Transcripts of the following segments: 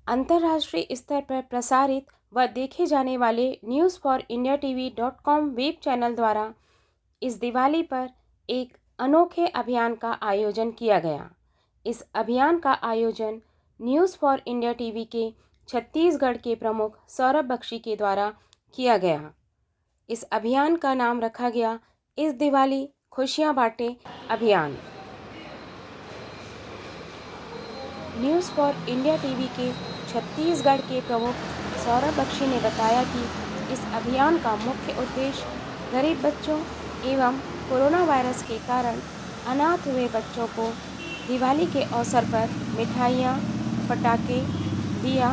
अंतर्राष्ट्रीय स्तर पर प्रसारित व देखे जाने वाले newsforindiatv.com वेब चैनल द्वारा इस दिवाली पर एक अनोखे अभियान का आयोजन किया गया। इस अभियान का आयोजन न्यूज़ फॉर इंडिया टीवी के छत्तीसगढ़ के प्रमुख सौरभ बख्शी के द्वारा किया गया। इस अभियान का नाम रखा गया इस दिवाली खुशियां बांटे अभियान। न्यूज़ फॉर इंडिया टीवी के छत्तीसगढ़ के प्रमुख सौरभ बख्शी ने बताया कि इस अभियान का मुख्य उद्देश्य गरीब बच्चों एवं कोरोना वायरस के कारण अनाथ हुए बच्चों को दिवाली के अवसर पर मिठाइयाँ, पटाखे, दिया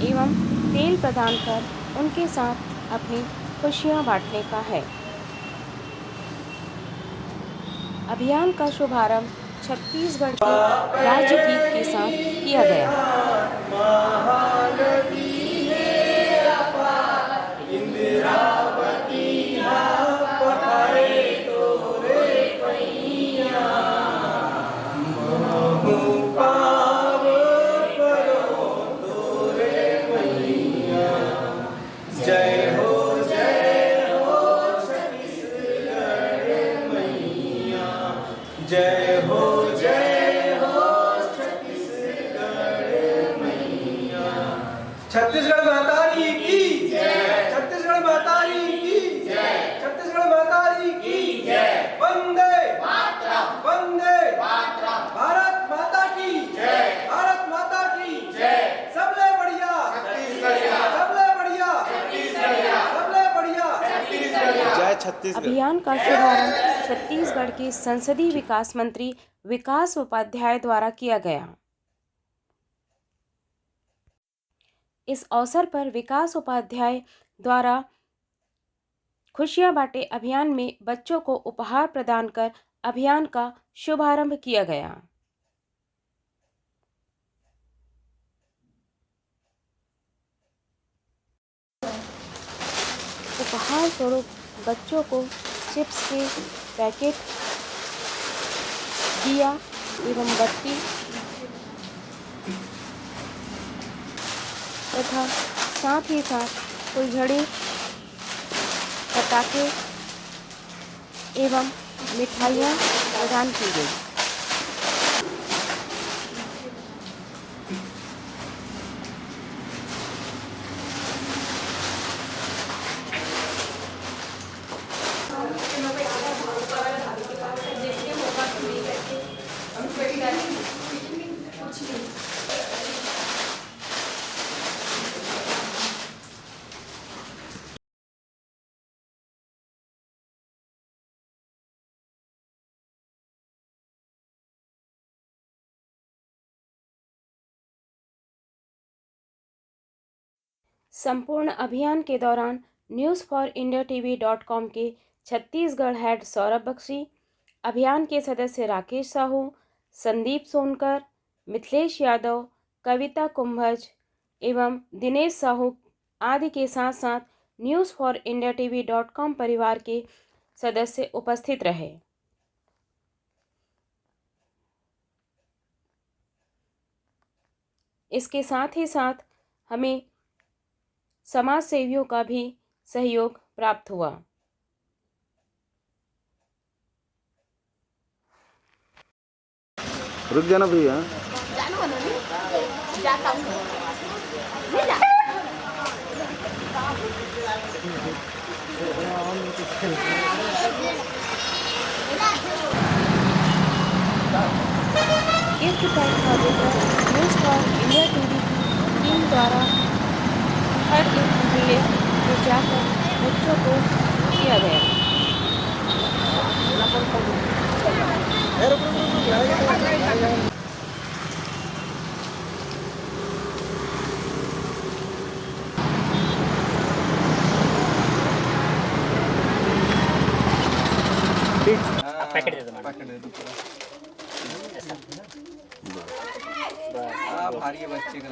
एवं तेल प्रदान कर उनके साथ अपनी खुशियाँ बांटने का है। अभियान का शुभारंभ छत्तीसगढ़ के राज्य गीत के साथ किया गया। जय हो छत्तीसगढ़ मैया। छत्तीसगढ़ मातारी की जय। छत्तीसगढ़ मातारी की जय। छत्तीसगढ़ मातारी की जय। वंदे मातरम। वंदे मातरम। भारत माता की जय। भारत माता की जय। सबले बढ़िया छत्तीसगढ़िया। सबले बढ़िया छत्तीसगढ़िया। सबले बढ़िया छत्तीसगढ़िया। जय छत्तीसगढ़। अभियान का शुभारंभ छत्तीसगढ़ के संसदीय विकास मंत्री विकास उपाध्याय द्वारा किया गया। इस अवसर पर विकास उपाध्याय द्वारा खुशियां बांटे अभियान में बच्चों को उपहार प्रदान कर अभियान का शुभारंभ किया गया। उपहार स्वरूप बच्चों को चिप्स के पैकेट, दिया एवं बत्ती तथा साथ ही साथ फुलझड़ी, पटाखे एवं मिठाइयाँ प्रदान की गई। संपूर्ण अभियान के दौरान newsforindiatv.com के छत्तीसगढ़ हेड सौरभ बख्शी, अभियान के सदस्य राकेश साहू, संदीप सोनकर, मिथिलेश यादव, कविता कुंभज एवं दिनेश साहू आदि के साथ साथ newsforindiatv.com परिवार के सदस्य उपस्थित रहे। इसके साथ ही साथ हमें समाज सेवियों का भी सहयोग प्राप्त हुआ। रुक जाना भैया। गिफ्ट पैक का वितरण न्यूज़ फॉर इंडिया टीवी की टीम द्वारा हर एक मोहल्ले में जाकर बच्चों को किया गया। पैकेट दे दो। भारी बच्चे का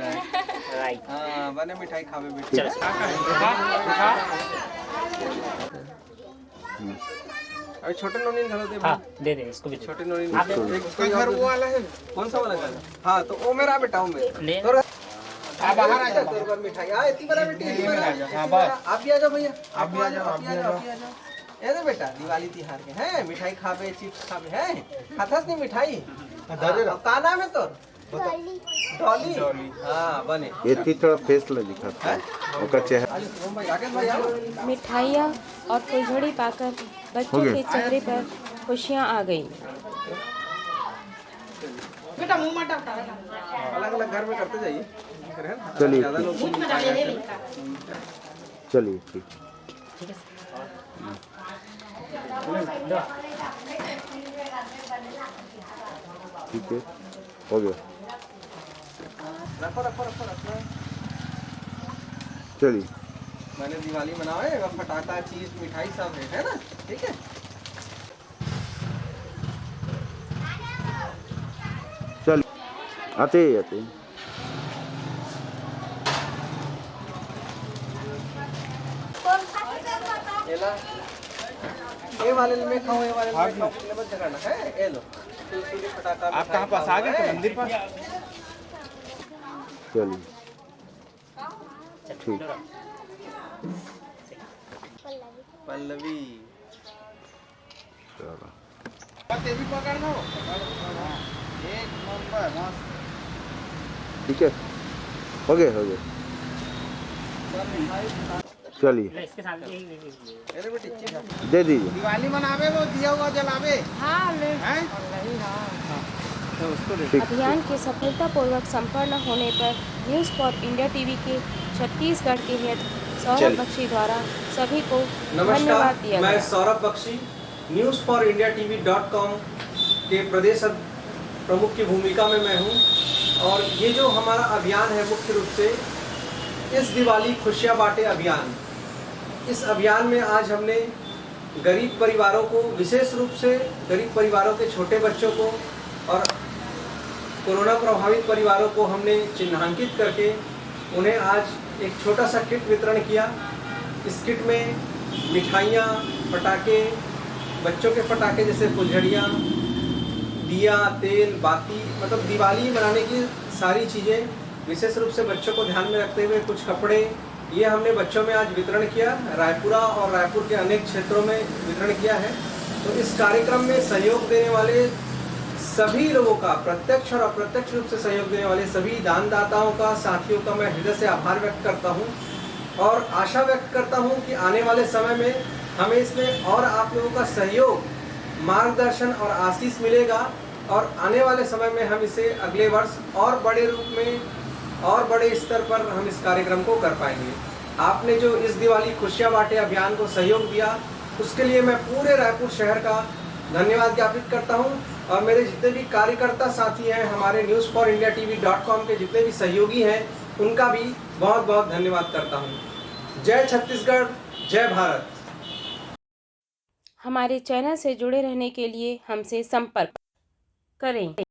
राइट। हाँ बने मिठाई खावे बेटे। चलो अरे छोटे नोनी धरो दे। हाँ दे दे इसको भी। छोटे नोनी आप एक कोई घर वो वाला है। कौन सा वाला घर? हाँ तो वो मेरा बेटा वो मेरा। आप बाहर आ जाओ तेरे पर मिठाई आ इतनी बड़ा बेटी इतनी बड़ा हां बस आप भी आ जाओ भैया आप भी आ जाओ आप भी आ जाओ ए रे बेटा दिवाली तिहार के हैं मिठाई खाबे चिप्स खाबे हैं खाथस नहीं मिठाई का नाम है तोर डॉली डॉली हां बने ये थोड़ा फेस ला दिखाता है ओका चेहरा राकेश भाई आओ मिठाइयाँ और फुलझड़ी पाकर बच्चों के चेहरे पर खुशियाँ आ गईं। अलग अलग घर में करते जाइए चलिए ज्यादा लोग चलिए ठीक ठीक है हो गया रखो रखो रखो रखो चलिए मैंने दिवाली मनाओ है फटाका चीज मिठाई सब है ना ठीक है चल आते ही आते ही। ये वाले में खाओ ये वाले में खाओ ले मत जगाना है ये लो फटाका आप कहाँ पास आ गए मंदिर पास चलिए ठीक पल्लवी चलो ये भी पकड़ना हो एक नंबर मस्त ठीक है हो गया चलिए इसके साथ अरे बेटी चीज दे दीजिए दिवाली मनावे वो दिया हुआ जलावे हाँ हैं अभियान के सफलतापूर्वक संपन्न होने पर न्यूज़ फॉर इंडिया टीवी के छत्तीसगढ़ के हेड सौरभ बख्शी द्वारा सभी को धन्यवाद नमस्कार दिया मैं गया। Saurabh Bakshi news for India TV.com के प्रदेश प्रमुख की भूमिका में मैं हूं और ये जो हमारा अभियान है मुख्य रूप से इस दिवाली खुशियाँ बांटे अभियान। इस अभियान में आज हमने गरीब परिवारों को विशेष रूप से गरीब परिवारों के छोटे बच्चों को और कोरोना प्रभावित परिवारों को हमने चिन्हांकित करके उन्हें आज एक छोटा सा किट वितरण किया। इस किट में मिठाइयाँ पटाखे बच्चों के पटाखे जैसे फुलझड़ियाँ दिया तेल बाती मतलब दिवाली मनाने की सारी चीज़ें विशेष रूप से बच्चों को ध्यान में रखते हुए कुछ कपड़े ये हमने बच्चों में आज वितरण किया। रायपुरा और रायपुर के अनेक क्षेत्रों में वितरण किया है। तो इस कार्यक्रम में सहयोग देने वाले सभी लोगों का प्रत्यक्ष और अप्रत्यक्ष रूप से सहयोग देने वाले सभी दानदाताओं का साथियों का मैं हृदय से आभार व्यक्त करता हूं और आशा व्यक्त करता हूं कि आने वाले समय में हमें इसमें और आप लोगों का सहयोग मार्गदर्शन और आशीष मिलेगा और आने वाले समय में हम इसे अगले वर्ष और बड़े रूप में और बड़े स्तर पर हम इस कार्यक्रम को कर पाएंगे। आपने जो इस दिवाली खुशियाँ बांटे अभियान को सहयोग दिया उसके लिए मैं पूरे रायपुर शहर का धन्यवाद ज्ञापित करता हूं और मेरे जितने भी कार्यकर्ता साथी हैं हमारे newsforindiatv.com के जितने भी सहयोगी हैं उनका भी बहुत बहुत धन्यवाद करता हूं। जय छत्तीसगढ़ जय भारत। हमारे चैनल से जुड़े रहने के लिए हमसे संपर्क करें।